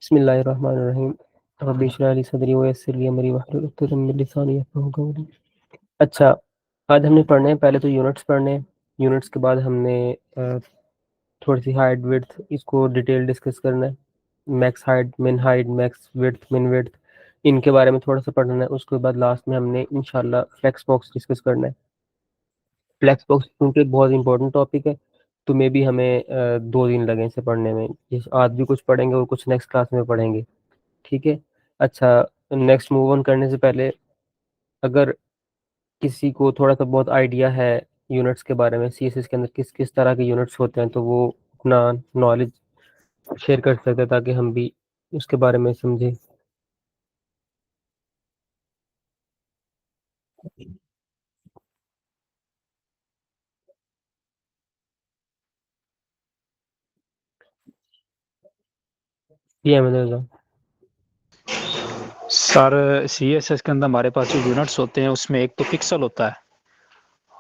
बिस्मिल्लाहिर्रहमानिर्रहीम। रब्बि इश्रह ली सदरी व यस्सिर ली अमरी वहलुल उक़दतम मिन लिसानी यफ़क़हू क़ौली। अच्छा, आज हमने पढ़ने हैं पहले तो यूनिट्स पढ़ने हैं। यूनिट्स के बाद हमने थोड़ी-सी हाइट विड्थ इसको डिटेल डिस्कस करना है। मैक्स हाइट, मिन हाइट, मैक्स विड्थ, मिन विड्थ इनके बारे में थोड़ा-सा पढ़ना है। उसके बाद लास्ट में हमने इंशाल्लाह फ्लेक्स बॉक्स डिस्कस करना है। फ्लेक्स बॉक्स क्योंकि बहुत इंपॉर्टेंट टॉपिक है, तो मे बी हमें 2 दिन लगें इसे पढ़ने में। आज भी कुछ पढ़ेंगे और कुछ नेक्स्ट क्लास में पढ़ेंगे। ठीक है। अच्छा, नेक्स्ट मूव ऑन करने से पहले अगर किसी को थोड़ा सा बहुत आइडिया है यूनिट्स के बारे में, सीएसएस के अंदर किस किस तरह के यूनिट्स होते हैं, तो वो अपना नॉलेज शेयर कर सकते हैं ताकि हम भी उसके बारे में समझें। जी अहमद रजा। सर सीएसएस के अंदर हमारे पास जो यूनिट्स होते हैं उसमें एक तो पिक्सल होता है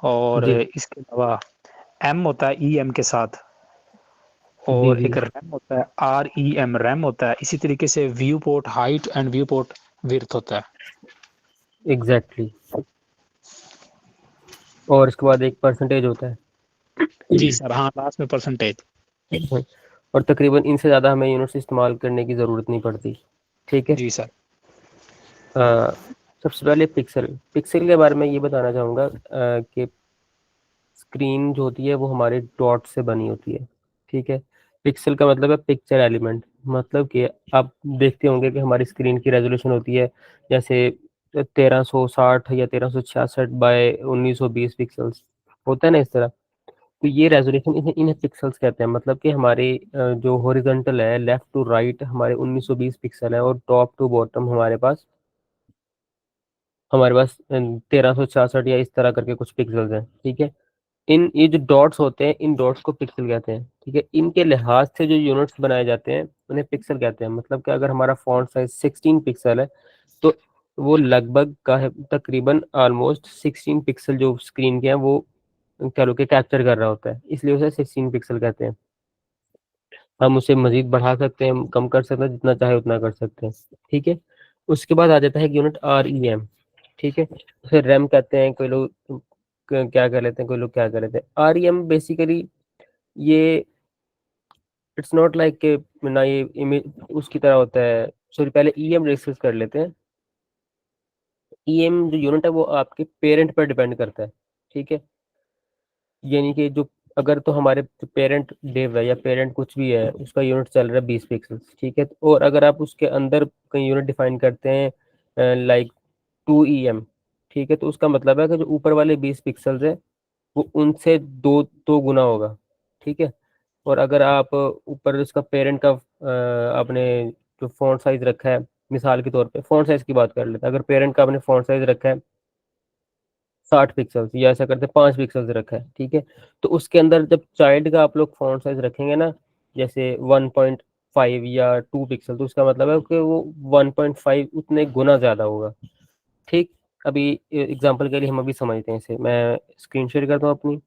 और जी इसके अलावा एम होता है ई एम के साथ, जी और जी एक रैम होता है आर ई एम रैम होता है। इसी तरीके से view port height and view port width होता है। एग्जैक्टली। और इसके बाद एक परसेंटेज होता है। जी सर, हाँ, लास्ट में परसेंटेज। और तकरीबन इनसे ज़्यादा हमें यूनिट्स इस्तेमाल करने की ज़रूरत नहीं पड़ती। ठीक है। जी सर। अ, सबसे पहले पिक्सल पिक्सल के बारे में ये बताना चाहूँगा कि स्क्रीन जो होती है वो हमारे डॉट से बनी होती है। ठीक है। पिक्सल का मतलब है पिक्चर एलिमेंट। मतलब कि आप देखते होंगे कि हमारी स्क्रीन की रेजोल्यूशन होती है जैसे 1360 या 1366 बाय 1920 पिक्सल्स होता है ना, इस तरह। तो ये रेजोल्यूशन इन्हें इन्हें पिक्सल्स कहते हैं। मतलब कि हमारे जो हॉरिजॉन्टल है, लेफ्ट टू राइट हमारे 1920 पिक्सल है, और टॉप टू बॉटम हमारे पास 1366 या इस तरह करके कुछ पिक्सल्स हैं। ठीक है। इन ये जो डॉट्स होते हैं, इन डॉट्स को पिक्सल कहते हैं। ठीक है। इनके लिहाज से जो यूनिट्स बनाए जाते हैं उन्हें पिक्सल कहते हैं। मतलब कि अगर हमारा फॉन्ट साइज 16 पिक्सल है, तो वो लगभग का है तकरीबन ऑलमोस्ट 16 पिक्सल जो स्क्रीन के हैं वो कह लो कि कैप्चर कर रहा होता है, इसलिए उसे 16 पिक्सल कहते हैं। हम उसे मजीद बढ़ा सकते हैं, कम कर सकते हैं, जितना चाहे उतना कर सकते हैं। ठीक है। उसके बाद आ जाता है यूनिट आर ई एम। ठीक है। उसे रैम कहते हैं, कोई लोग क्या कर लेते हैं, कोई लोग क्या कर लेते हैं। आर ई एम बेसिकली ये इट्स नॉट लाइक के ना ये इमेज उसकी तरह होता है। सॉरी, पहले ई एम डिस्कस कर लेते हैं। ई एम जो यूनिट है वो आपके पेरेंट पर डिपेंड करता है। ठीक है। यानी कि जो अगर तो हमारे पेरेंट डेव है या पेरेंट कुछ भी है, उसका यूनिट चल रहा है 20 पिक्सल्स। ठीक है। और अगर आप उसके अंदर कहीं यूनिट डिफाइन करते हैं लाइक 2 EM, ठीक है, तो उसका मतलब है कि जो ऊपर वाले 20 पिक्सल्स है वो उनसे दो दो गुना होगा। ठीक है। और अगर आप ऊपर उसका पेरेंट का आपने जो फॉन्ट साइज रखा है, मिसाल के तौर पे फॉन्ट साइज की बात कर लेते हैं। अगर पेरेंट का आपने फॉन्ट साइज रखा है 60 पिक्सल्स, या ऐसा करते हैं 5 पिक्सल्स रखा है। ठीक है। तो उसके अंदर जब चाइल्ड का आप लोग फॉन्ट साइज रखेंगे ना, जैसे 1.5 या 2 पिक्सल, तो उसका मतलब है कि वो 1.5 उतने गुना ज्यादा होगा। ठीक। अभी एग्जांपल के लिए हम अभी समझते हैं इसे। मैं स्क्रीन शेयर करता हूँ अपनी।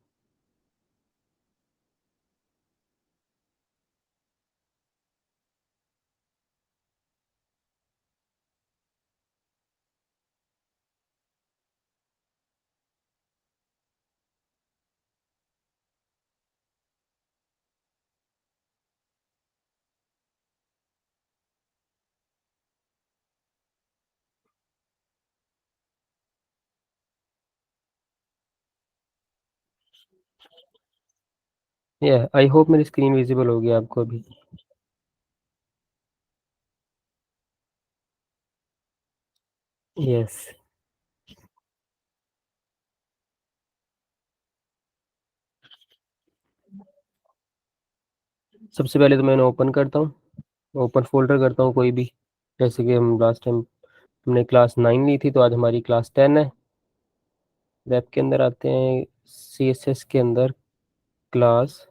या आई होप मेरी स्क्रीन विजिबल होगी आपको अभी। यस। सबसे पहले तो मैं ओपन करता हूँ, ओपन फोल्डर करता हूँ कोई भी। जैसे कि हम लास्ट टाइम हमने क्लास 9 ली थी, तो आज हमारी क्लास 10 है। वेब के अंदर आते हैं, CSS के अंदर क्लास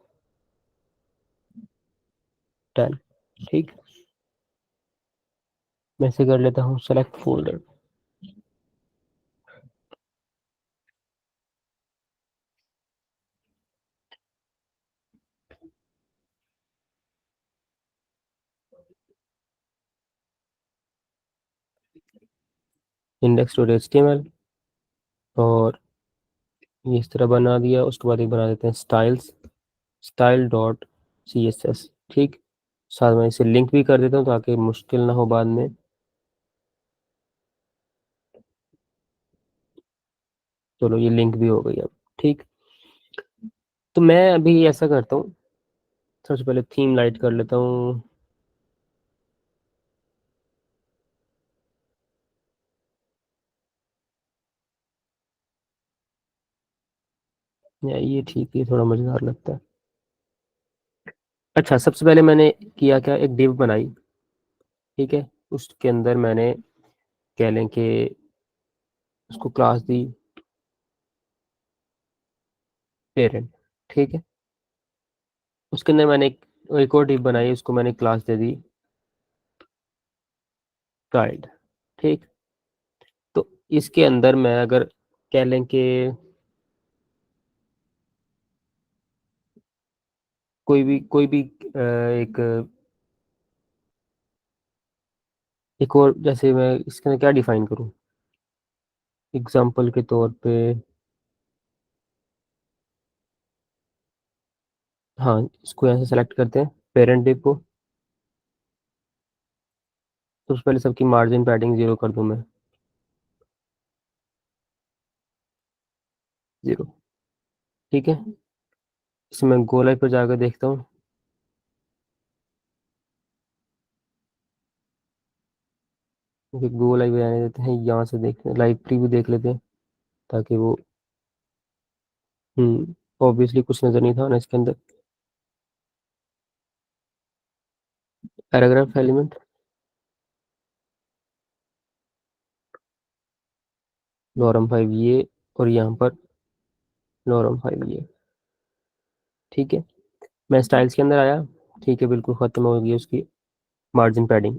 10। ठीक। मैं से कर लेता हूँ select folder. Index dot HTML, और ये इस तरह बना दिया। उसके बाद एक बना देते हैं स्टाइल्स, स्टाइल डॉट CSS। ठीक, साथ में इसे लिंक भी कर देता हूँ ताकि मुश्किल ना हो बाद में। चलो ये लिंक भी हो गई अब। ठीक, तो मैं अभी ऐसा करता हूँ, सबसे पहले थीम लाइट कर लेता हूँ। या ये ठीक है, थोड़ा मजेदार लगता है। अच्छा, सबसे पहले मैंने किया क्या, एक डिव बनाई। ठीक है, उसके अंदर मैंने कह लें कि उसको क्लास दी पेरेंट। ठीक है, उसके अंदर मैंने एक और डिव बनाई, उसको मैंने क्लास दे दी चाइल्ड। ठीक, तो इसके अंदर मैं अगर कह लें कि कोई भी एक एक और, जैसे मैं इसके अंदर क्या डिफाइन करूं, एग्जाम्पल के तौर पे। हाँ, इसको यहाँ से सेलेक्ट करते हैं पेरेंट डिव को। तो उससे पहले सबकी मार्जिन पैडिंग 0 कर दूं मैं, 0। ठीक है, इसमें गो लाइव पर जाकर देखता हूँ। क्योंकि गो लाइव आने देते हैं, यहाँ से देखते हैं, लाइव प्रीव्यू देख लेते हैं ताकि वो ऑब्वियसली कुछ नजर नहीं था ना इसके अंदर। पैराग्राफ एलिमेंट, नॉर्म 5 ये, और यहाँ पर नॉर्म 5 ये। ठीक है, मैं स्टाइल्स के अंदर आया। ठीक है, बिल्कुल खत्म हो गई उसकी मार्जिन पैडिंग।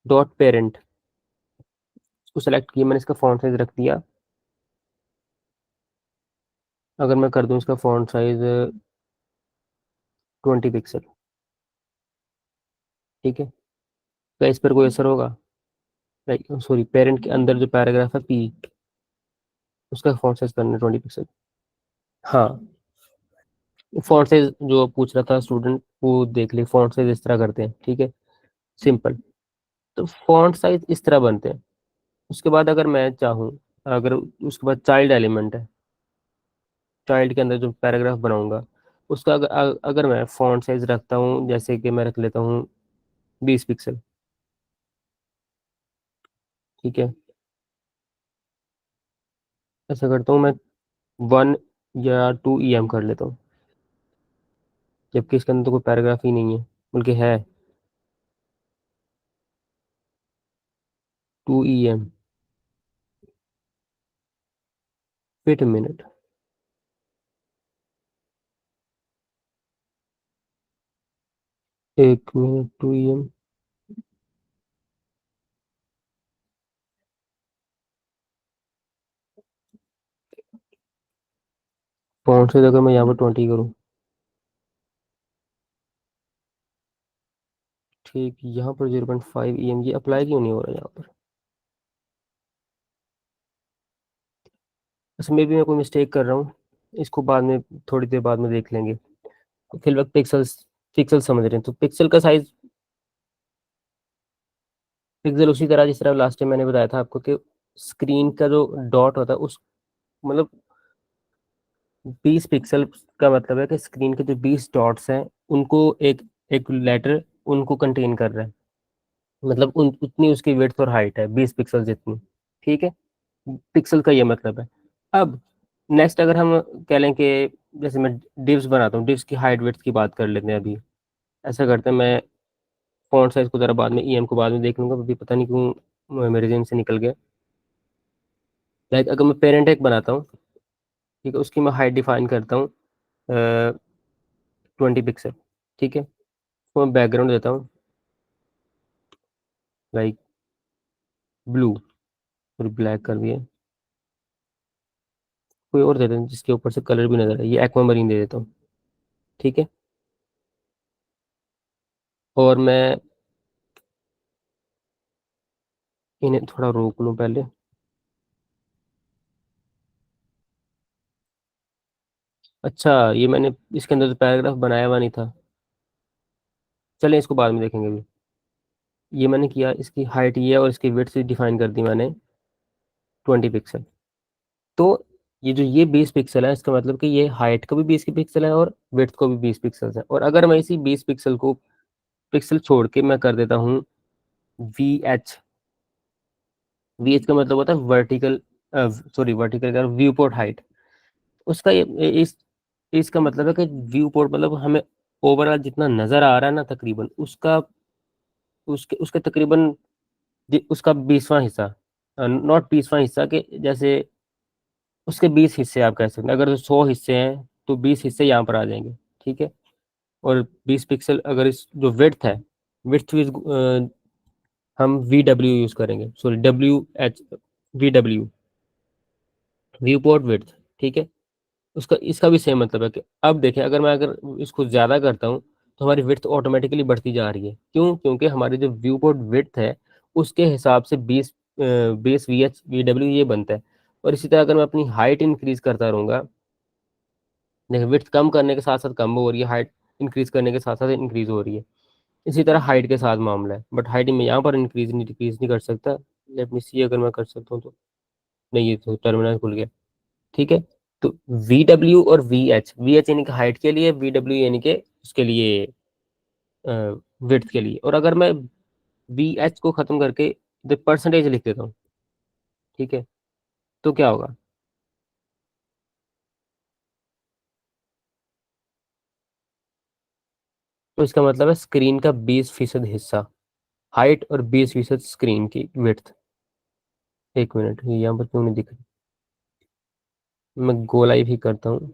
डॉट पेरेंट, उसको सेलेक्ट किया मैंने, इसका फॉन्ट साइज रख दिया। अगर मैं कर दूं इसका फॉन्ट साइज 20 पिक्सल। ठीक है, क्या इस पर कोई असर होगा? लाइक सॉरी, पेरेंट के अंदर जो पैराग्राफ है P, उसका फॉन्ट साइज करना है 20 पिक्सल। हाँ, फॉन्ट साइज जो पूछ रहा था स्टूडेंट, वो देख ले, फॉन्ट साइज इस तरह करते हैं। ठीक है, सिंपल। तो फॉन्ट साइज इस तरह बनते हैं। उसके बाद अगर मैं चाहूँ, अगर उसके बाद चाइल्ड एलिमेंट है, चाइल्ड के अंदर जो पैराग्राफ बनाऊंगा, उसका अगर मैं फॉन्ट साइज रखता हूँ, जैसे कि मैं रख लेता हूँ 20 पिक्सल। ठीक है, ऐसा करता हूँ मैं, 1 या 2 EM कर लेता हूँ, जबकि इसके अंदर तो कोई पैराग्राफ ही नहीं है, बल्कि है 2 EM। Wait a minute, 1 minute, 2 EM। Font size अगर मैं यहाँ पर 20 करूँ, ठीक, यहाँ पर 0.5 EM, ये अप्लाई क्यों नहीं हो रहा यहाँ पर? इसमें भी मैं कोई मिस्टेक कर रहा हूँ, इसको बाद में, थोड़ी देर बाद में देख लेंगे। फिल वक्त पिक्सल्स, पिक्सल समझ रहे हैं तो पिक्सल का साइज, पिक्सल उसी तरह जिस तरह लास्ट टाइम मैंने बताया था आपको कि स्क्रीन का जो डॉट होता है उस, मतलब 20 पिक्सल का मतलब है कि स्क्रीन के जो 20 डॉट्स हैं, उनको एक एक लेटर उनको कंटेन कर रहा है। मतलब उतनी उसकी विड्थ और हाइट है, 20 पिक्सल जितनी। ठीक है, पिक्सल का ये मतलब है। अब नेक्स्ट अगर हम कह लें कि जैसे मैं डिव्स बनाता हूँ, डिव्स की हाइट विड्थ की बात कर लेते हैं अभी। ऐसा करते हैं, मैं फॉन्ट साइज को जरा बाद में, EM को बाद में देख लूंगा, अभी पता नहीं क्यों मेरे जेम से निकल गया। लाइक अगर मैं पेरेंट एक बनाता हूँ, ठीक है, उसकी मैं हाइट डिफाइन करता हूँ 20 पिक्सल। ठीक है, तो मैं बैकग्राउंड देता हूँ लाइक ब्लू, और ब्लैक कर दिया। कोई और दे दें जिसके ऊपर से कलर भी नजर आए, ये एक्वामरीन दे देता हूँ। ठीक है, और मैं इन्हें थोड़ा रोक लूं पहले। अच्छा, ये मैंने इसके अंदर तो पैराग्राफ बनाया हुआ नहीं था। चलें, इसको बाद में देखेंगे अभी। ये मैंने किया, इसकी हाइट ये है और इसकी विड्थ डिफाइन कर दी मैंने 20 पिक्सल। तो ये 20 पिक्सल है, इसका मतलब कि ये हाइट का भी 20 पिक्सल है और विड्थ को भी 20 पिक्सल है। और अगर मैं इसी 20 पिक्सल को पिक्सल छोड़ के मैं कर देता हूँ VH। VH का मतलब होता है वर्टिकल, सॉरी वर्टिकल का व्यू पोर्ट हाइट। उसका इस इसका मतलब है कि व्यू पोर्ट मतलब हमें ओवरऑल जितना नजर आ रहा है ना, तकरीबन उसका उसके उसके तकरीबन उसका 20वां हिस्सा, नॉट 20वां हिस्सा के जैसे, उसके 20 हिस्से आप कह सकते हैं। अगर 100 हिस्से हैं तो 20 हिस्से यहाँ पर आ जाएंगे। ठीक है। और 20 पिक्सल अगर इस जो विड्थ है, विड्थ हम VW यूज करेंगे, sorry VW, view port width. ठीक है। उसका इसका भी सेम मतलब है कि अब देखें, अगर इसको ज़्यादा करता हूँ तो हमारी विड्थ ऑटोमेटिकली बढ़ती जा रही है। क्यों? क्योंकि हमारी जो व्यू पोर्ट विड्थ है उसके हिसाब से 20 VH VW ये बनता है। और इसी तरह अगर मैं अपनी हाइट इंक्रीज करता रहूँगा, देखिए विड्थ कम करने के साथ साथ कम हो रही है, हाइट इंक्रीज करने के साथ साथ इंक्रीज हो रही है। इसी तरह हाइट के साथ मामला है, बट हाइट में यहाँ पर इंक्रीज नहीं डिक्रीज नहीं कर सकता। लेट मी सी, अगर मैं कर सकता हूँ तो। नहीं, ये तो टर्मिनल खुल गया। ठीक है। तो VW और VH यानी कि हाइट के लिए, VW यानी कि उसके लिए विड्थ के लिए। और अगर मैं VH को खत्म करके परसेंटेज लिख देता हूँ, ठीक है, तो क्या होगा? तो इसका मतलब है स्क्रीन का 20% हिस्सा हाइट और 20% स्क्रीन की विड्थ। एक मिनट, ये यहाँ पर क्यों नहीं दिख रही? मैं गोलाई भी करता हूँ।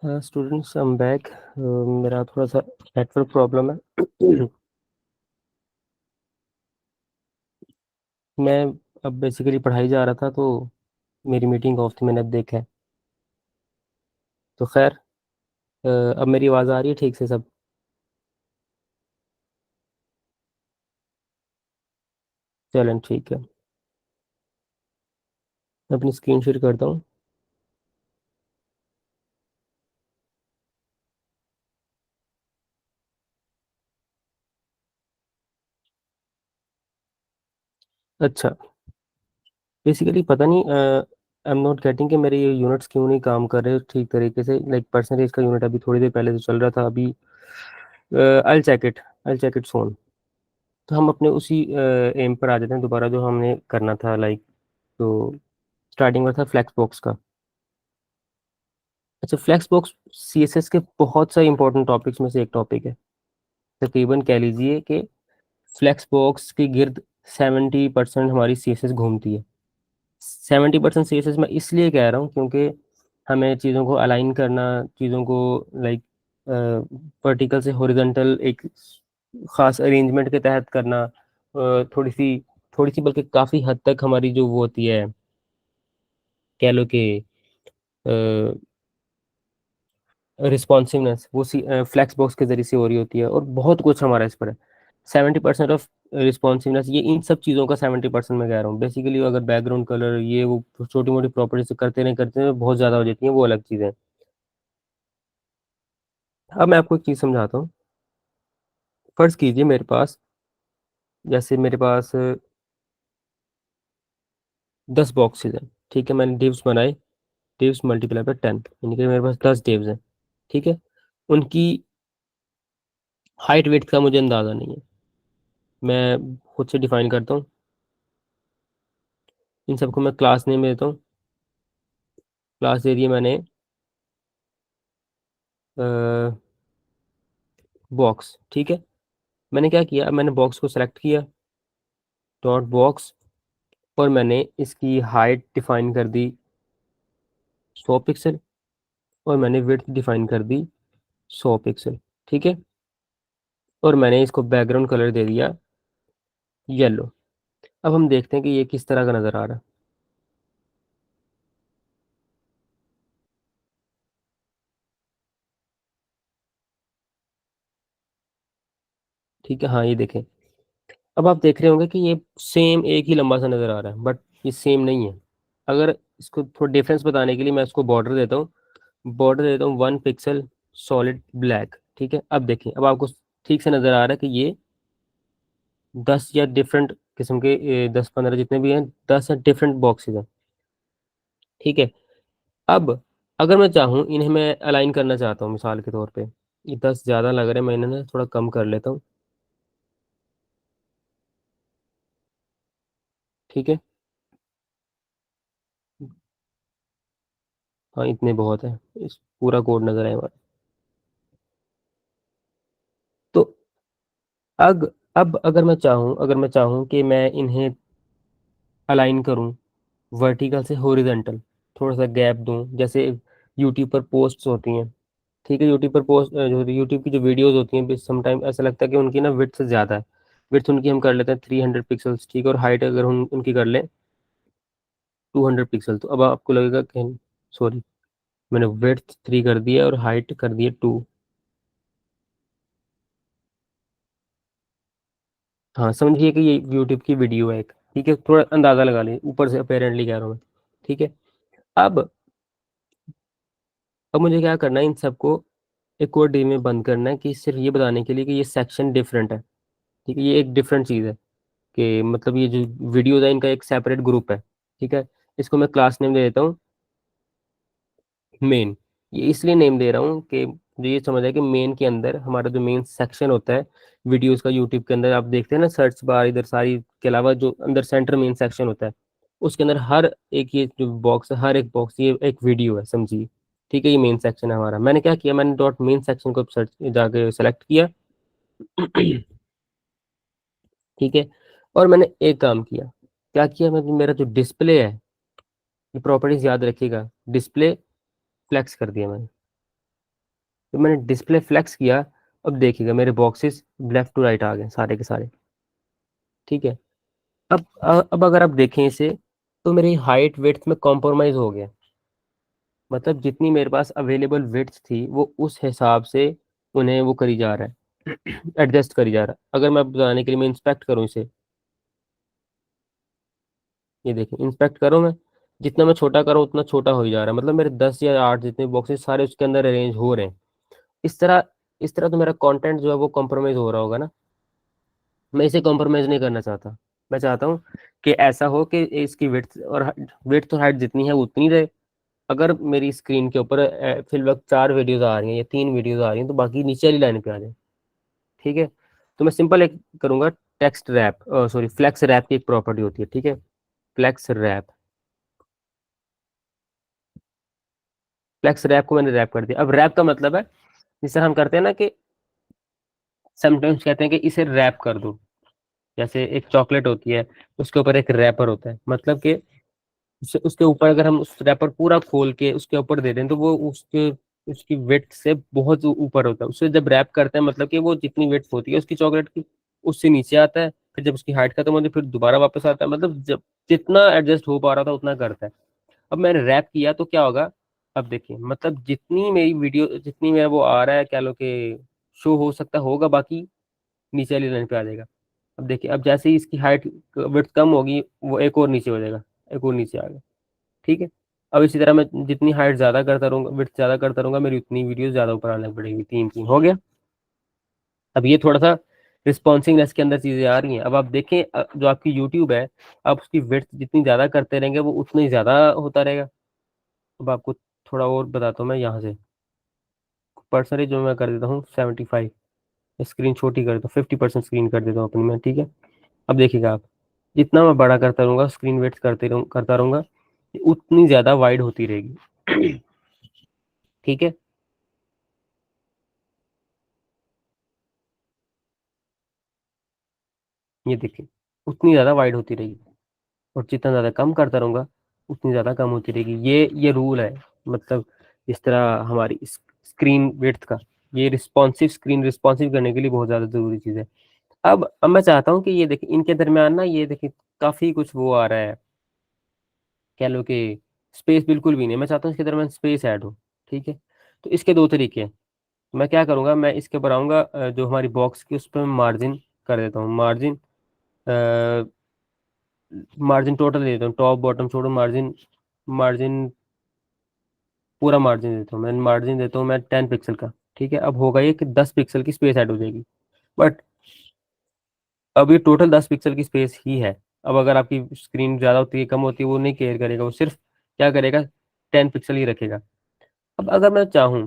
Students I am back. मेरा थोड़ा सा नेटवर्क प्रॉब्लम है। मैं अब बेसिकली पढ़ाई जा रहा था तो मेरी मीटिंग ऑफ थी, मैंने अब देखा है। तो खैर, अब मेरी आवाज़ आ रही है ठीक से सब? चलें ठीक है, मैं अपनी स्क्रीन शेयर करता हूँ। अच्छा, बेसिकली पता नहीं, आई एम नॉट गेटिंग कि मेरे ये यूनिट्स क्यों नहीं काम कर रहे ठीक तरीके से। लाइक परसेंटेज का यूनिट अभी थोड़ी देर पहले तो चल रहा था, अभी I check it, I check it soon. तो हम अपने उसी एम पर आ जाते हैं दोबारा, जो हमने करना था। लाइक, तो स्टार्टिंग में था फ्लैक्स बॉक्स का। अच्छा, फ्लैक्स बॉक्स सीएसएस के बहुत सारे इंपॉर्टेंट टॉपिक्स में से एक टॉपिक है। तकरीबन कह लीजिए कि फ्लैक्स बॉक्स के गिर्द 70% हमारी सीएसएस घूमती है। 70% सीएसएस मैं इसलिए कह रहा हूँ क्योंकि हमें चीज़ों को अलाइन करना, चीज़ों को लाइक वर्टिकल से हॉरिजॉन्टल एक खास अरेंजमेंट के तहत करना, थोड़ी सी बल्कि काफ़ी हद तक हमारी जो वो होती है, कह लो कि रिस्पॉन्सिवनेस, वो फ्लैक्स बॉक्स के जरिए से हो रही होती है। और बहुत कुछ हमारा इस पर है। 70% ऑफ रिस्पॉन्सिवनेस, ये इन सब चीज़ों का 70% मैं कह रहा हूँ। बेसिकली अगर बैकग्राउंड कलर, ये वो छोटी मोटी प्रॉपर्टीज करते रहे बहुत ज़्यादा हो जाती हैं, वो अलग चीज़ है। अब मैं आपको एक चीज़ समझाता हूँ। फर्ज कीजिए मेरे पास, जैसे मेरे पास 10 बॉक्सेज हैं, ठीक है। मैंने डिव्स बनाए, डिव्स मल्टीप्लाई बाय 10, यानी कि मेरे पास 10 डिव्स हैं, ठीक है। उनकी हाइट वेट का मुझे अंदाज़ा नहीं है, मैं खुद से डिफाइन करता हूँ। इन सबको मैं क्लास नेम देता हूँ। क्लास दे दिया मैंने बॉक्स, ठीक है। मैंने क्या किया, मैंने बॉक्स को सेलेक्ट किया, डॉट बॉक्स, और मैंने इसकी हाइट डिफाइन कर दी 100 पिक्सल, और मैंने विड्थ डिफाइन कर दी 100 पिक्सल, ठीक है। और मैंने इसको बैकग्राउंड कलर दे दिया येलो। अब हम देखते हैं कि ये किस तरह का नज़र आ रहा है। ठीक है, हाँ ये देखें। अब आप देख रहे होंगे कि ये सेम एक ही लंबा सा नज़र आ रहा है, बट ये सेम नहीं है। अगर इसको थोड़ा डिफरेंस बताने के लिए मैं इसको बॉर्डर देता हूँ, 1 पिक्सल सॉलिड ब्लैक, ठीक है। अब देखिए, अब आपको ठीक से नज़र आ रहा है कि ये 10 या डिफरेंट किस्म के 10-15 जितने भी हैं, 10 या डिफरेंट बॉक्सेस हैं, ठीक है। अब अगर मैं चाहूँ, इन्हें मैं अलाइन करना चाहता हूँ, मिसाल के तौर पे ये 10 ज़्यादा लग रहे हैं, मैं इन्हें ना थोड़ा कम कर लेता हूँ, ठीक है। हाँ, इतने बहुत है, इस पूरा कोड नज़र आए हमारा। तो अब अगर मैं चाहूँ कि मैं इन्हें अलाइन करूँ वर्टिकल से हॉरिजॉन्टल, थोड़ा सा गैप दूं, जैसे यूट्यूब पर पोस्ट्स होती हैं, ठीक है। यूट्यूब पर पोस्ट, जो यूट्यूब की जो वीडियोस होती हैं, समटाइम ऐसा लगता है कि उनकी ना विड्थ से ज़्यादा है। विड्थ उनकी हम कर लेते हैं 300 पिक्सल्स, ठीक है। और हाइट अगर हम उनकी कर लें 200 पिक्सल, तो अब आपको लगेगा कि सॉरी, मैंने विड्थ 3 कर दिया और हाइट कर दिया 2। हाँ, समझिए कि ये यूट्यूब की वीडियो है एक, ठीक है। थोड़ा अंदाज़ा लगा लीजिए, ऊपर से अपेरेंटली कह रहा हूँ मैं, ठीक है। अब अब मुझे क्या करना है, इन सबको एक और डी में बंद करना है, कि सिर्फ ये बताने के लिए कि ये सेक्शन डिफरेंट है, ठीक है। ये एक डिफरेंट चीज़ है, कि मतलब ये जो वीडियोज है इनका एक सेपरेट ग्रुप है, ठीक है। इसको मैं क्लास नेम दे देता हूँ मेन। ये इसलिए नेम दे रहा हूँ कि मुझे ये समझ आया कि मेन के अंदर हमारा जो मेन सेक्शन होता है वीडियोस का, यूट्यूब के अंदर आप देखते हैं ना सर्च बार इधर सारी के अलावा, जो अंदर सेंटर मेन सेक्शन होता है, उसके अंदर हर एक ये जो बॉक्स है, हर एक बॉक्स ये एक वीडियो है, समझिए, ठीक है। ये मेन सेक्शन है हमारा। मैंने क्या किया, मैंने डॉट मेन सेक्शन को सर्च जाके सेलेक्ट किया। ठीक है। और मैंने एक काम किया, क्या किया, मैं मेरा जो डिस्प्ले है, ये प्रॉपर्टीज याद रखिएगा, डिस्प्ले फ्लेक्स कर दिया मैंने, तो मैंने डिस्प्ले फ्लेक्स किया, अब देखिएगा मेरे बॉक्सेस लेफ्ट टू राइट आ गए सारे के सारे। ठीक है। अब अगर आप देखें इसे, तो मेरी हाइट विड्थ में कॉम्प्रोमाइज हो गया। मतलब जितनी मेरे पास अवेलेबल विड्थ थी वो उस हिसाब से उन्हें वो करी जा रहा है, एडजस्ट करी जा रहा है। अगर मैं बताने के लिए मैं इंस्पेक्ट करूँ इसे, ये देखिए इंस्पेक्ट करो, मैं जितना मैं छोटा करूँ उतना छोटा हो ही जा रहा है। मतलब मेरे 10 या 8 जितने बॉक्सेस सारे उसके अंदर अरेंज हो रहे हैं। इस तरह इस तरह तो मेरा कंटेंट जो है वो कॉम्प्रोमाइज हो रहा होगा ना। मैं इसे कॉम्प्रोमाइज नहीं करना चाहता। मैं चाहता हूँ कि ऐसा हो कि इसकी विड्थ और हाइट जितनी है वो उतनी रहे। अगर मेरी स्क्रीन के ऊपर फिल वक्त 4 वीडियोज आ रही हैं या 3 वीडियोज आ रही हैं तो बाकी नीचे वाली लाइन पे आ जाए। ठीक है। तो मैं सिंपल एक करूंगा, text wrap, sorry flex wrap की एक प्रॉपर्टी होती है। ठीक है, फ्लेक्स रैप, फ्लेक्स रैप को मैंने रैप कर दिया। अब रैप का मतलब है, जिससे हम करते हैं ना कि समटाइम्स कहते हैं कि इसे रैप कर दो। जैसे एक चॉकलेट होती है, उसके ऊपर एक रैपर होता है, मतलब कि उसके ऊपर अगर हम उस रैपर पूरा खोल के उसके ऊपर दे दें तो वो उसके उसकी वेट से बहुत ऊपर होता है। उससे जब रैप करते हैं मतलब कि वो जितनी वेट होती है उसकी चॉकलेट की, उससे नीचे आता है। फिर जब उसकी हाइट खत्म होती है फिर दोबारा वापस आता है। मतलब जब जितना एडजस्ट हो पा रहा था उतना करता है। अब मैंने रैप किया तो क्या होगा, अब देखिए मतलब जितनी मेरी वीडियो, जितनी मेरा वो आ रहा है, क्या लो कि शो हो सकता होगा, बाकी नीचे वाली लाइन पे आ जाएगा। अब देखिए, अब जैसे ही इसकी हाइट विड्थ कम होगी वो एक और नीचे हो जाएगा, एक और नीचे आ गया। ठीक है। अब इसी तरह मैं जितनी हाइट ज्यादा करता रहूंगा, विड्थ ज्यादा करता रहूंगा, मेरी उतनी वीडियो ज्यादा ऊपर आने पड़ेगी। 3 3 हो गया। अब ये थोड़ा सा रिस्पॉन्सिवनेस के अंदर चीजें आ रही हैं। अब आप देखें, जो आपकी यूट्यूब है, आप उसकी विड्थ जितनी ज्यादा करते रहेंगे वो उतना ही ज्यादा होता रहेगा। अब आपको थोड़ा और बताता हूँ मैं यहाँ से। परसेंटेज जो मैं कर देता हूँ 75, स्क्रीन छोटी कर देता हूँ, 50% स्क्रीन कर देता हूँ अपनी मैं। ठीक है। अब देखिएगा आप, जितना मैं बड़ा करता रहूंगा, स्क्रीन वेट करता रहूंगा, उतनी ज्यादा वाइड होती रहेगी। ठीक है। ये देखिए, उतनी ज्यादा वाइड होती रहेगी। और जितना ज्यादा कम करता रहूंगा उतनी ज्यादा कम होती रहेगी। ये रूल है। मतलब इस तरह हमारी स्क्रीन विड्थ का, ये रिस्पॉन्सिव, स्क्रीन रिस्पॉन्सिव करने के लिए बहुत ज्यादा जरूरी चीज है। अब मैं चाहता हूँ कि ये देखिए इनके दरमियान ना, ये देखिए काफी कुछ वो आ रहा है, कह लो कि स्पेस बिल्कुल भी नहीं। मैं चाहता हूँ इसके दरमियान स्पेस ऐड हो। ठीक है। तो इसके दो तरीके हैं। मैं क्या करूंगा, मैं इसके ऊपर आऊंगा, जो हमारी बॉक्स की उस पर मार्जिन कर देता हूँ, मार्जिन, मार्जिन टोटल दे देता हूँ, टॉप बॉटम छोड़ो, मार्जिन, मार्जिन पूरा मार्जिन देता हूँ। मैं मार्जिन देता हूँ मैं 10 पिक्सल का। ठीक है। अब होगा ये कि 10 पिक्सल की स्पेस ऐड हो जाएगी। बट अब ये टोटल 10 पिक्सल की स्पेस ही है। अब अगर आपकी स्क्रीन ज़्यादा होती है कम होती है वो नहीं केयर करेगा, वो सिर्फ क्या करेगा, 10 पिक्सल ही रखेगा। अब अगर मैं चाहूँ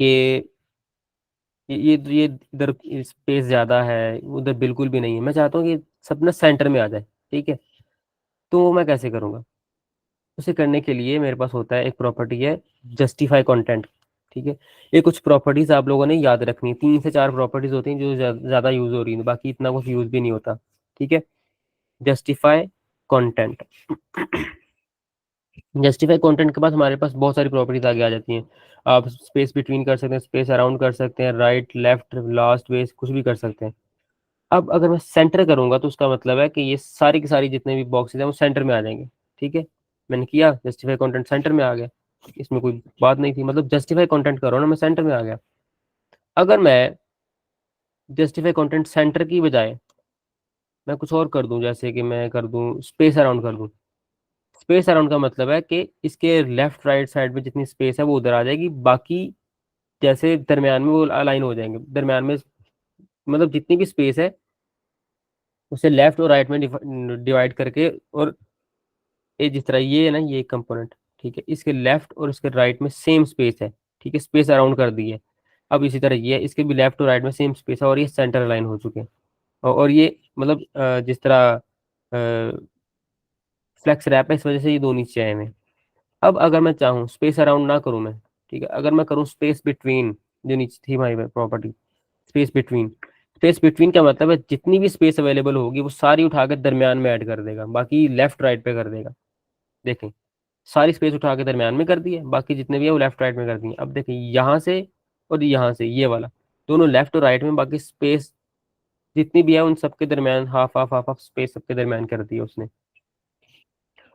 कि ये इधर स्पेस ज़्यादा है, उधर बिल्कुल भी नहीं है, मैं चाहता हूँ कि सब ना सेंटर में आ जाए। ठीक है। तो मैं कैसे करूँगा, उसे करने के लिए मेरे पास होता है एक प्रॉपर्टी है, जस्टिफाई कंटेंट। ठीक है। ये कुछ प्रॉपर्टीज आप लोगों ने याद रखनी है, 3 से 4 प्रॉपर्टीज होती हैं जो ज्यादा यूज हो रही है, बाकी इतना कुछ यूज भी नहीं होता। ठीक है। जस्टिफाई कंटेंट, जस्टिफाई कंटेंट के बाद हमारे पास बहुत सारी प्रॉपर्टीज आगे आ जाती हैं। आप स्पेस बिटवीन कर सकते हैं, स्पेस अराउंड कर सकते हैं, राइट लेफ्ट लास्ट बेस कुछ भी कर सकते हैं। अब अगर मैं सेंटर करूंगा तो उसका मतलब है कि ये सारी की सारी जितने भी बॉक्सेस हैं वो सेंटर में आ जाएंगे। ठीक है। मैंने किया, जस्टिफाई कंटेंट सेंटर में आ गया, इसमें कोई बात नहीं थी। मतलब जस्टिफाई कंटेंट करो ना, मैं सेंटर में आ गया। अगर मैं जस्टिफाई कंटेंट सेंटर की बजाय मैं कुछ और कर दूं, जैसे कि मैं कर दूं स्पेस अराउंड कर दूं। स्पेस अराउंड का मतलब है कि इसके लेफ्ट राइट साइड में जितनी स्पेस है वो उधर आ जाएगी, बाकी जैसे दरमियान में वो अलाइन हो जाएंगे दरमियान में। मतलब जितनी भी स्पेस है उसे लेफ्ट और राइट में डिवाइड करके, और ये जिस तरह ये है ना, ये कंपोनेंट, ठीक है, इसके लेफ्ट और इसके राइट में सेम स्पेस है। ठीक है। स्पेस अराउंड कर दी है। अब इसी तरह ये है, इसके भी लेफ्ट और राइट में सेम स्पेस है और ये सेंटर लाइन हो चुके हैं। और ये मतलब जिस तरह फ्लेक्स रैप है, इस वजह से ये दो नीचे आए हुए हैं। अब अगर मैं चाहूँ स्पेस अराउंड ना करूँ मैं, ठीक है, अगर मैं करूँ स्पेस बिटवीन, जो नीचे थी हमारी property, space between, space between का मतलब है जितनी भी स्पेस अवेलेबल होगी वो सारी उठाकर दरमियान में ऐड कर देगा, बाकी लेफ्ट राइट पे कर देगा। देखें, सारी स्पेस उठा के दरम्यान में कर दी है, बाकी जितने भी है वो लेफ्ट राइट में कर दी है। अब देखिए यहाँ से और यहाँ से ये वाला, दोनों लेफ्ट और राइट में, बाकी स्पेस जितनी भी है उन सबके दरम्यान half half half half space सबके दरम्यान कर दी है उसने।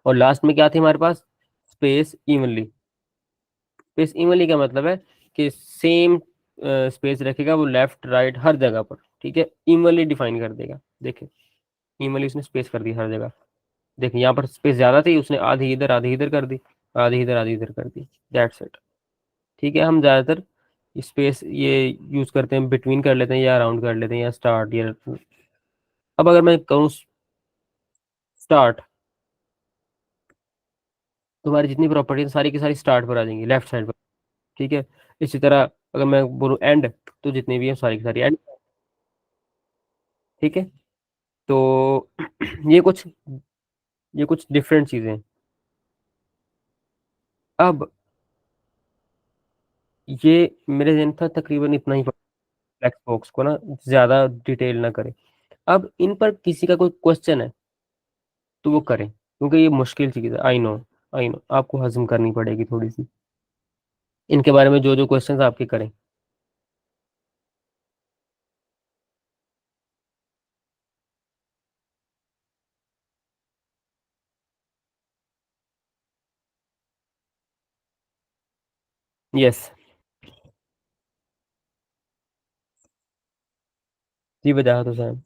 और लास्ट में क्या थी हमारे पास, स्पेस इवनली। स्पेस इवनली का मतलब है कि सेम स्पेस रखेगा वो लेफ्ट राइट हर जगह पर, ठीक है, इवनली डिफाइन कर देगा। देखिए इवनली उसने स्पेस कर दी हर जगह। देखिए यहाँ पर स्पेस ज्यादा थी, उसने आधी इधर कर दी, आधी इधर कर दी, दैट्स इट। ठीक है, हम ज्यादातर स्पेस ये यूज करते हैं, बिटवीन कर लेते हैं या अराउंड कर लेते हैं या स्टार्ट या। अब अगर मैं कहूँ स्टार्ट, तो हमारी जितनी प्रॉपर्टी है सारी की सारी स्टार्ट पर आ जाएंगी, लेफ्ट साइड पर। ठीक है, इसी तरह अगर मैं बोलूँ एंड, तो जितनी भी है सारी की सारी एंड। ठीक है, तो ये कुछ ये कुछ डिफरेंट चीजें हैं। अब ये मेरे जहन था तकरीबन इतना ही, फ्लैक्स बॉक्स को ना ज्यादा डिटेल ना करें। अब इन पर किसी का कोई क्वेश्चन है तो वो करें, क्योंकि ये मुश्किल चीज है, आई नो। आई नो आपको हजम करनी पड़ेगी थोड़ी सी, इनके बारे में जो जो क्वेश्चंस आपके करें। यस, जी बता तो sir.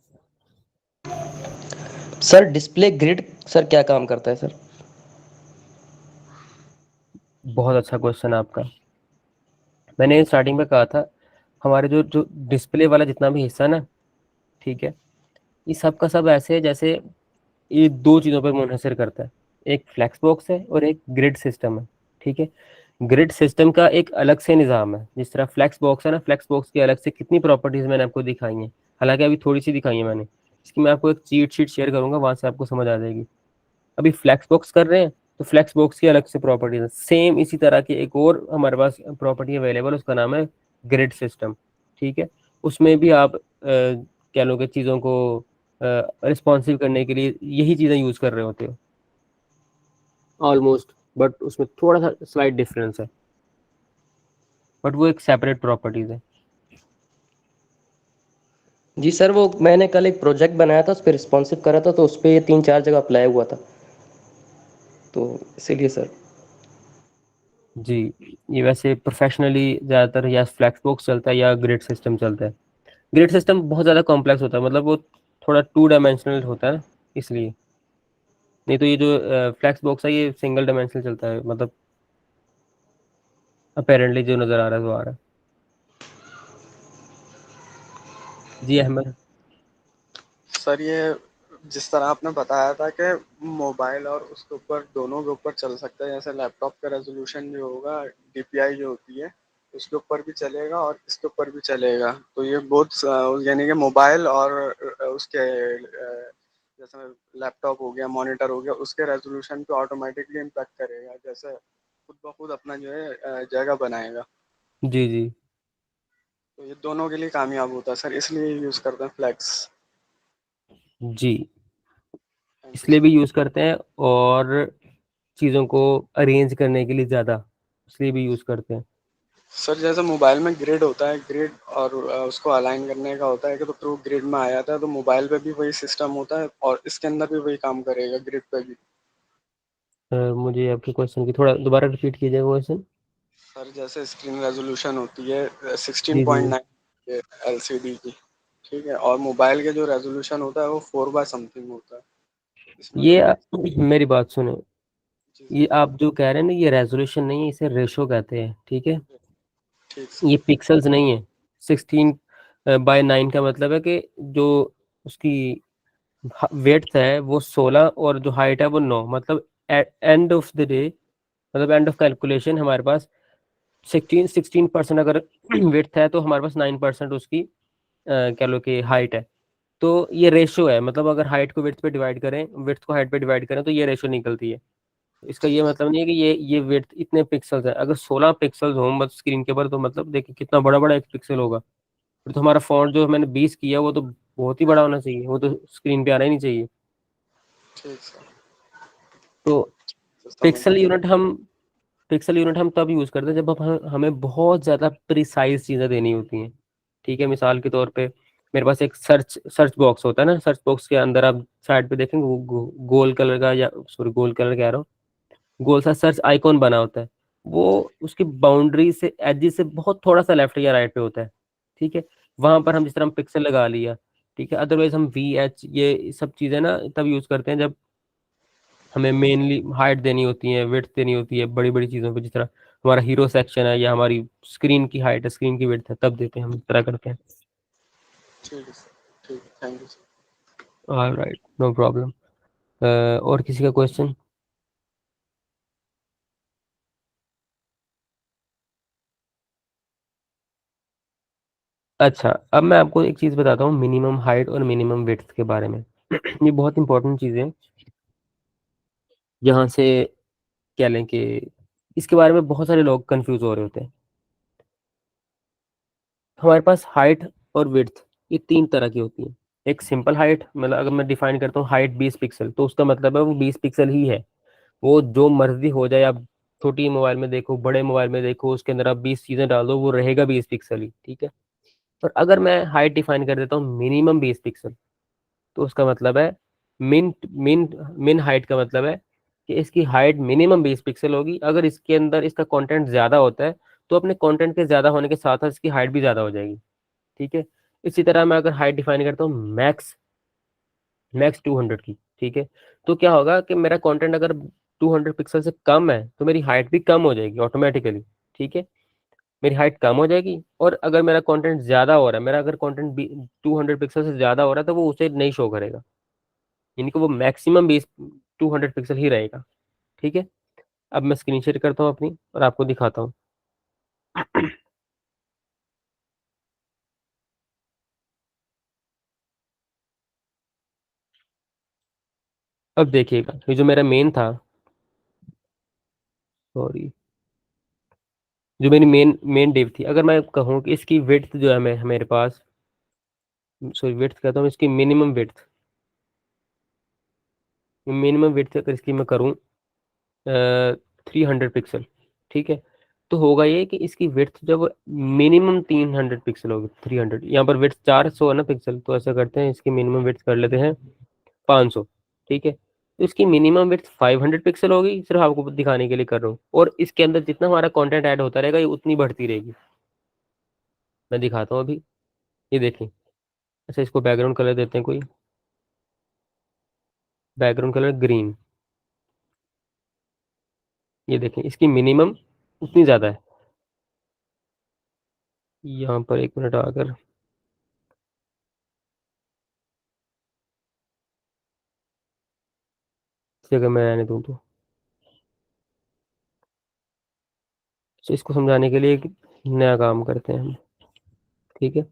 Sir display grid sir क्या काम करता है सर? बहुत अच्छा क्वेश्चन है आपका। मैंने स्टार्टिंग में कहा था, हमारे जो जो डिस्प्ले वाला जितना भी हिस्सा है ना, ठीक है, ये सब का सब ऐसे है जैसे ये दो चीज़ों पर मुनहसर करता है। एक फ्लैक्स बॉक्स है और एक ग्रिड सिस्टम है। ठीक है, ग्रिड सिस्टम का एक अलग से निज़ाम है, जिस तरह फ्लैक्स बॉक्स है ना, फ्लैक्स बॉक्स की अलग से कितनी प्रॉपर्टीज़ मैंने आपको दिखाई हैं, हालांकि अभी थोड़ी सी दिखाई है मैंने। इसकी मैं आपको एक चीट शीट शेयर करूंगा, वहां से आपको समझ आ जाएगी। अभी फ्लैक्स बॉक्स कर रहे हैं, तो फ्लैक्स बॉक्स की अलग से प्रॉपर्टीज है। सेम इसी तरह की एक और हमारे पास प्रॉपर्टी अवेलेबल, उसका नाम है ग्रिड सिस्टम। ठीक है, उसमें भी आप कह लो कि चीज़ों को रिस्पॉन्सिव करने के लिए यही चीज़ें यूज़ कर रहे होते हो ऑलमोस्ट, बट उसमें थोड़ा सा स्लाइट डिफरेंस है, बट वो एक सेपरेट प्रॉपर्टीज है। जी सर, वो मैंने कल एक प्रोजेक्ट बनाया था, उस पर रिस्पॉन्सिव करा था, तो उस पर ये 3-4 जगह अप्लाई हुआ था, तो इसीलिए सर। जी, ये वैसे प्रोफेशनली ज़्यादातर या फ्लैक्स बॉक्स चलता है या ग्रिड सिस्टम चलता है। ग्रिड सिस्टम बहुत ज़्यादा कॉम्प्लेक्स होता है, मतलब वो थोड़ा टू डायमेंशनल होता है ना, इसलिए। नहीं तो ये जो फ्लैक्स बॉक्स है ये सिंगल डायमेंशनल चलता है, मतलब अपेरेंटली जो नज़र आ रहा है वो आ रहा है। जी अहमद। सर ये जिस तरह आपने बताया था कि मोबाइल और उसके ऊपर दोनों के ऊपर चल सकता है, जैसे लैपटॉप का रेजोल्यूशन जो होगा डीपीआई जो होती है उसके ऊपर भी चलेगा और इसके ऊपर भी चलेगा, तो ये बहुत यानी कि मोबाइल और उसके जैसे लैपटॉप हो गया, मॉनिटर हो गया, उसके रेजोल्यूशन पे ऑटोमेटिकली इम्पैक्ट करेगा, जैसे खुद ब खुद अपना जो है जगह बनाएगा। जी जी तो ये दोनों के लिए कामयाब होता है सर, इसलिए यूज़ करते हैं फ्लैक्स। जी, थैंक यू इसलिए सर। भी यूज़ करते हैं, और चीज़ों को अरेंज करने के लिए ज़्यादा इसलिए भी यूज़ करते हैं। सर जैसे मोबाइल में ग्रिड होता है, ग्रिड और उसको अलाइन करने का होता है कि तो फिर वो ग्रिड में आ जाता है, तो मोबाइल पे भी वही सिस्टम होता है और इसके अंदर भी वही काम करेगा ग्रिड पे भी। मुझे आपके क्वेश्चन की थोड़ा दोबारा रिपीट कीजिए क्वेश्चन। सर जैसे स्क्रीन रेजोल्यूशन होती है सिक्सटीन जी पॉइंट जी, नाइन एलसीडी की, ठीक है, और मोबाइल के जो रेजोल्यूशन होता है वो 4 बाय समथिंग होता है, इसमें ये जो मेरी बात सुनो, जी ये सर। आप जो कह रहे हैं ना, ये रेजोल्यूशन नहीं है, इसे रेशो कहते हैं। ठीक है, ठीक ये सर। पिक्सल्स नहीं है। 16 बाय 9 का मतलब है कि जो उसकी वेड्थ है वो 16 और जो हाइट है वो 9, मतलब एंड ऑफ द डे, मतलब एंड ऑफ कैलकुलेशन हमारे पास 16% अगर वेड्थ है तो हमारे पास 9% उसकी कह लो कि हाइट है। तो ये रेशो है, मतलब अगर हाइट को विड्थ पे डिवाइड करें, विड्थ को हाइट पे डिवाइड करें, तो ये रेशो निकलती है। इसका ये ठीक मतलब नहीं है कि ये विड्थ इतने पिक्सल्स है। अगर 16 पिक्सल्स हों बस स्क्रीन के ऊपर, तो मतलब देखिए कितना बड़ा बड़ा एक पिक्सल होगा। फिर तो हमारा फॉन्ट जो मैंने 20 किया वो तो बहुत ही बड़ा होना चाहिए, वो तो स्क्रीन पे आना ही नहीं चाहिए। ठीक सर। तो तो समझ पिक्सल यूनिट हम पिक्सल यूनिट हम तब यूज करते हैं जब हमें बहुत ज्यादा प्रिसाइज चीजें देनी होती हैं। ठीक है, मिसाल के तौर पे मेरे पास एक सर्च सर्च बॉक्स होता है ना, सर्च बॉक्स के अंदर आप साइड पे देखेंगे गोल कलर का, या सॉरी गोल कलर कह रहा हूँ, गोल सा सर्च आइकॉन बना होता है। वो उसकी बाउंड्री से एज से बहुत थोड़ा सा लेफ्ट या राइट पे होता है। ठीक है, वहां पर हम जिस तरह हम पिक्सल लगा लिया। ठीक है, अदरवाइज हम VH ये सब चीजें ना तब यूज करते हैं जब हमें मेनली हाइट देनी होती है, विड्थ देनी होती है बड़ी बड़ी चीज़ों पे, जिस तरह हमारा हीरो सेक्शन है या हमारी स्क्रीन की हाइट है, स्क्रीन की विड्थ है, तब देते हैं हम, इस तरह करते हैं। ठीक है सर, ठीक है, thank you sir. Alright, no problem. और किसी का क्वेश्चन? अच्छा, अब मैं आपको एक चीज़ बताता हूँ मिनिमम हाइट और मिनिमम विड्थ के बारे में। ये बहुत इंपॉर्टेंट चीज़ है, यहाँ से क्या लें कि इसके बारे में बहुत सारे लोग कंफ्यूज हो रहे होते हैं। हमारे पास हाइट और विड्थ ये तीन तरह की होती है। एक सिंपल हाइट, मतलब अगर मैं डिफाइन करता हूँ हाइट 20 पिक्सल, तो उसका मतलब है वो 20 पिक्सल ही है। वो जो मर्जी हो जाए, आप छोटी मोबाइल में देखो, बड़े मोबाइल में देखो, उसके अंदर आप 20 चीजें डाल दो, वो रहेगा 20 पिक्सल ही। ठीक है, और अगर मैं हाइट डिफाइन कर देता हूँ मिनिमम 20 पिक्सल, तो उसका मतलब है मिन मिन मिन हाइट का मतलब है कि इसकी हाइट मिनिमम 20 पिक्सल होगी। अगर इसके अंदर इसका कंटेंट ज्यादा होता है, तो अपने कंटेंट के ज्यादा होने के साथ साथ इसकी हाइट भी ज्यादा हो जाएगी। ठीक है, इसी तरह मैं अगर हाइट डिफाइन करता हूँ मैक्स मैक्स 200 की। ठीक है, तो क्या होगा कि मेरा कंटेंट अगर 200 पिक्सल से कम है, तो मेरी हाइट भी कम हो जाएगी ऑटोमेटिकली। ठीक है, मेरी हाइट कम हो जाएगी, और अगर मेरा कंटेंट ज्यादा हो रहा है, मेरा अगर कंटेंट 200 पिक्सल से ज्यादा हो रहा है, तो वो उसे नहीं शो करेगा, यानी कि वो मैक्सिमम 200 पिक्सल ही रहेगा। ठीक है, अब मैं स्क्रीन शेयर करता हूँ अपनी और आपको दिखाता हूँ। अब देखिएगा, ये जो मेरा मेन था, सॉरी, जो मेरी मेन मेन डिव थी, अगर मैं कहूँ कि इसकी विड्थ जो है मेरे पास, सॉरी विड्थ कहता हूँ, इसकी मिनिमम विड्थ अगर इसकी मैं करूँ 300 पिक्सल। ठीक है, तो होगा ये कि इसकी विड्थ जब मिनिमम 300 पिक्सल होगी, 300, यहाँ पर विड्थ 400 है ना पिक्सल, तो ऐसा करते हैं इसकी मिनिमम विड्थ कर लेते हैं 500। ठीक है, तो इसकी मिनिमम विड्थ 500 पिक्सल होगी, सिर्फ आपको दिखाने के लिए कर रहा हूँ, और इसके अंदर जितना हमारा कंटेंट ऐड होता रहेगा, ये उतनी बढ़ती रहेगी। मैं दिखाता हूँ अभी, ये देखें। अच्छा, इसको बैकग्राउंड कलर देते हैं कोई, बैकग्राउंड कलर ग्रीन। ये देखें, इसकी मिनिमम उतनी ज़्यादा है। यहाँ पर एक मिनट आकर, इस जगह मैं रहने दूँ तो, तो इसको समझाने के लिए एक नया काम करते हैं हम। ठीक है,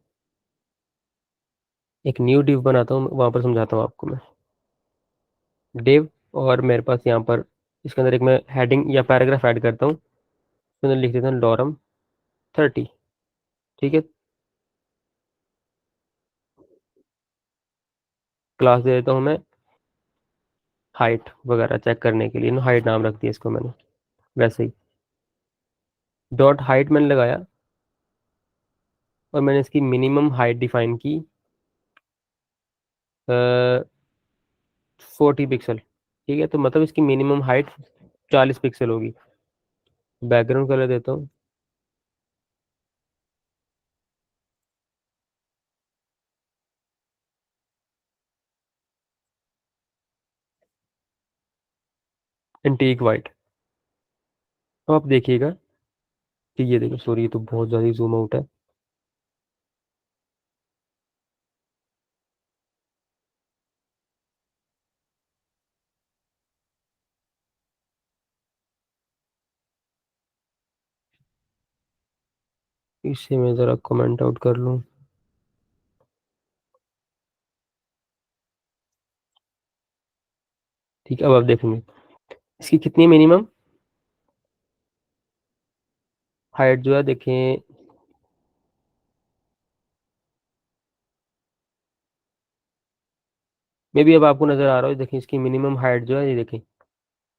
एक न्यू डिव बनाता हूँ, वहां पर समझाता हूँ आपको मैं। डिव, और मेरे पास यहाँ पर इसके अंदर एक मैं हेडिंग या पैराग्राफ ऐड करता हूँ, उसके अंदर लिख देता हूँ Lorem 30। ठीक है, क्लास दे देता हूँ मैं हाइट वगैरह चेक करने के लिए ना, हाइट नाम रख दिया इसको मैंने, वैसे ही डॉट हाइट मैंने लगाया, और मैंने इसकी मिनिमम हाइट डिफाइन की 40 पिक्सल। ठीक है, तो मतलब इसकी मिनिमम हाइट 40 पिक्सल होगी। बैकग्राउंड कलर देता हूँ, एंटीक वाइट। अब आप देखिएगा कि ये देखो, सॉरी ये तो बहुत ज़्यादा जूम आउट है। इसे मैं ज़रा कमेंट आउट कर लूँ। ठीक है, अब आप देखेंगे इसकी कितनी मिनिमम हाइट जो है, देखें, मे भी अब आपको नज़र आ रहा हो, देखें इसकी मिनिमम हाइट जो है, ये देखें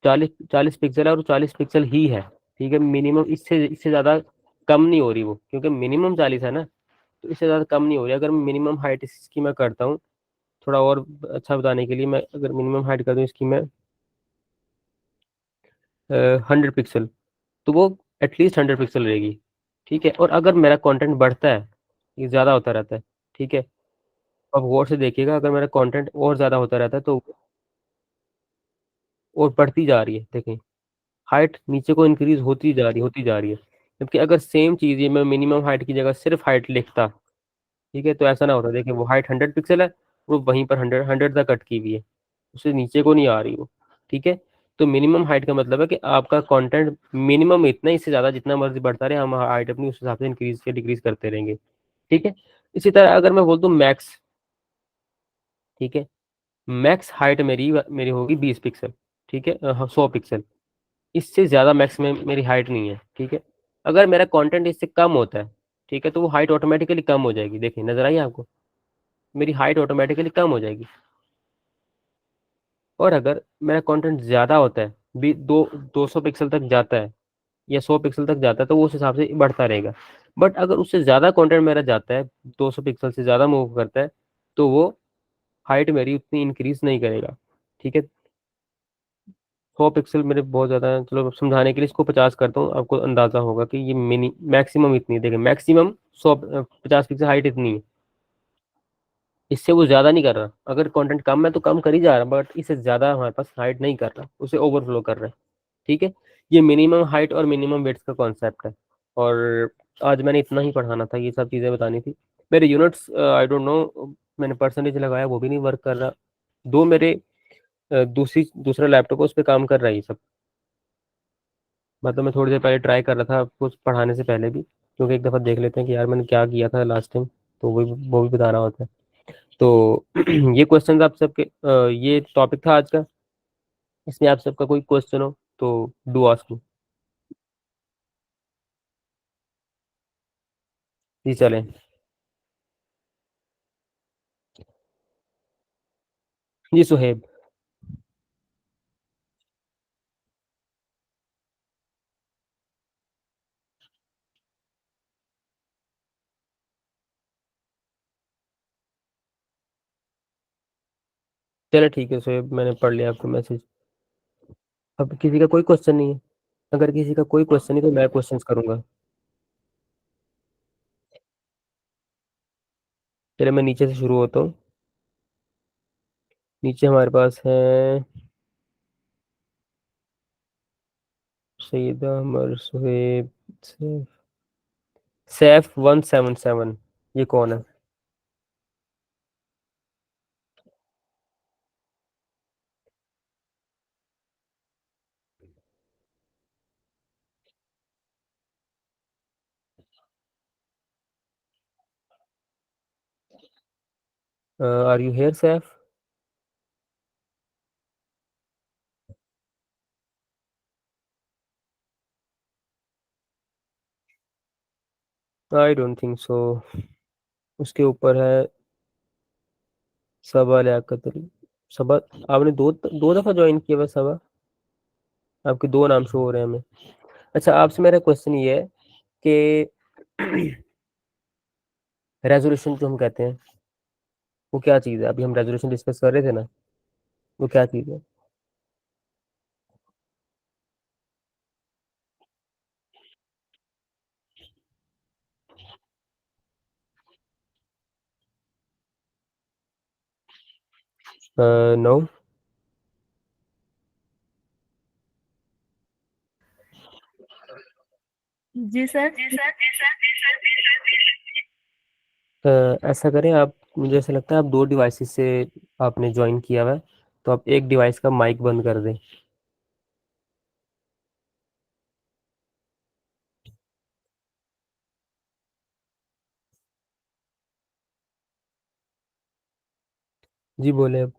40 पिक्सल है और 40 पिक्सल ही है, ठीक है। मिनिमम इससे इससे ज्यादा कम नहीं हो रही वो, क्योंकि मिनिमम 40 है ना, तो इससे ज्यादा कम नहीं हो रही। अगर मिनिमम हाइट इसकी मैं करता हूँ, थोड़ा और अच्छा बताने के लिए, मैं अगर मिनिमम हाइट कर दूँ इसकी मैं 100 पिक्सल, तो वो एटलीस्ट 100 पिक्सल रहेगी, ठीक है। और अगर मेरा कंटेंट बढ़ता है, ये ज़्यादा होता रहता है, ठीक है, अब गौर से देखिएगा, अगर मेरा कंटेंट और ज़्यादा होता रहता है तो और बढ़ती जा रही है, देखें हाइट नीचे को इंक्रीज होती जा रही है। जबकि अगर सेम चीज़ ये मैं मिनिमम हाइट की जगह सिर्फ हाइट लिखता, ठीक है, तो ऐसा ना होता। देखिए वो हाइट 100 पिक्सल है, वो वहीं पर 100 तक अटकी हुई है, उससे नीचे को नहीं आ रही वो, ठीक है। तो मिनिमम हाइट का मतलब है कि आपका कंटेंट मिनिमम इतना ही, इससे ज़्यादा जितना मर्जी बढ़ता रहे, हम हाइट अपनी उस हिसाब से इंक्रीज या डिक्रीज करते रहेंगे, ठीक है। इसी तरह अगर मैं बोल दूँ मैक्स, ठीक है, मैक्स हाइट मेरी मेरी होगी 20 पिक्सल, ठीक है, 100 पिक्सल, इससे ज़्यादा मैक्स में मेरी हाइट नहीं है, ठीक है। अगर मेरा कंटेंट इससे कम होता है, ठीक है, तो वो हाइट ऑटोमेटिकली कम हो जाएगी। देखिए नजर आई आपको, मेरी हाइट ऑटोमेटिकली कम हो जाएगी। और अगर मेरा कंटेंट ज़्यादा होता है, भी 200 पिक्सल तक जाता है या 100 पिक्सल तक जाता है, तो वो उस हिसाब से बढ़ता रहेगा। बट अगर उससे ज़्यादा कंटेंट मेरा जाता है, 200 पिक्सल से ज़्यादा मूव करता है, तो वो हाइट मेरी उतनी इंक्रीज नहीं करेगा, ठीक है। 100 पिक्सल मेरे बहुत ज़्यादा है, चलो समझाने के लिए इसको 50 करता हूँ, आपको अंदाज़ा होगा कि ये मिनी मैक्सिमम इतनी है। देखिए मैक्सिमम 50 पिक्सल हाइट इतनी है, इससे वो ज़्यादा नहीं कर रहा। अगर कंटेंट कम है तो कम कर ही जा रहा, बट इससे ज़्यादा हमारे पास हाइट नहीं कर रहा, उसे ओवरफ्लो कर रहा है, ठीक है। ये मिनिमम हाइट और मिनिमम वेट्स का कॉन्सेप्ट है। और आज मैंने इतना ही पढ़ाना था, ये सब चीज़ें बतानी थी। मेरे यूनिट्स आई डोंट नो, मैंने परसेंटेज लगाया वो भी नहीं वर्क कर रहा। दो मेरे दूसरा लैपटॉप है, उस पर काम कर रहा है ये सब। मतलब मैं थोड़ी देर पहले ट्राई कर रहा था कुछ पढ़ाने से पहले भी, क्योंकि एक दफ़ा देख लेते हैं कि यार मैंने क्या किया था लास्ट टाइम, तो वो भी बताना होता है। तो ये क्वेश्चन आप सबके ये टॉपिक था आज का। इसमें आप सबका कोई क्वेश्चन हो तो डू आस्क मी। जी चलें। जी सुहेब। चलो ठीक है सुहेब, मैंने पढ़ लिया आपका मैसेज। अब किसी का कोई क्वेश्चन नहीं है? अगर किसी का कोई क्वेश्चन नहीं तो मैं क्वेश्चन करूंगा। चले मैं नीचे से शुरू होता हूँ। नीचे हमारे पास है सईदा अमर सुहेब, सैफ 177, ये कौन है? Are you here Saif? I don't think so. उसके ऊपर है सबा लियाकत अली। सबा, आपने दो दो दफा ज्वाइन किया हुआ सबा? आपके दो नाम शो हो रहे हैं हमें। अच्छा आपसे मेरा क्वेश्चन ये है कि रेजोल्यूशन जो हम कहते हैं वो क्या चीज़ है? अभी हम रेजोल्यूशन डिस्कस कर रहे थे ना, वो क्या चीज़ है? नो। जी सर। ऐसा करें आप, मुझे ऐसा लगता है आप दो डिवाइसेस से आपने ज्वाइन किया हुआ है, तो आप एक डिवाइस का माइक बंद कर दें। जी बोले अब।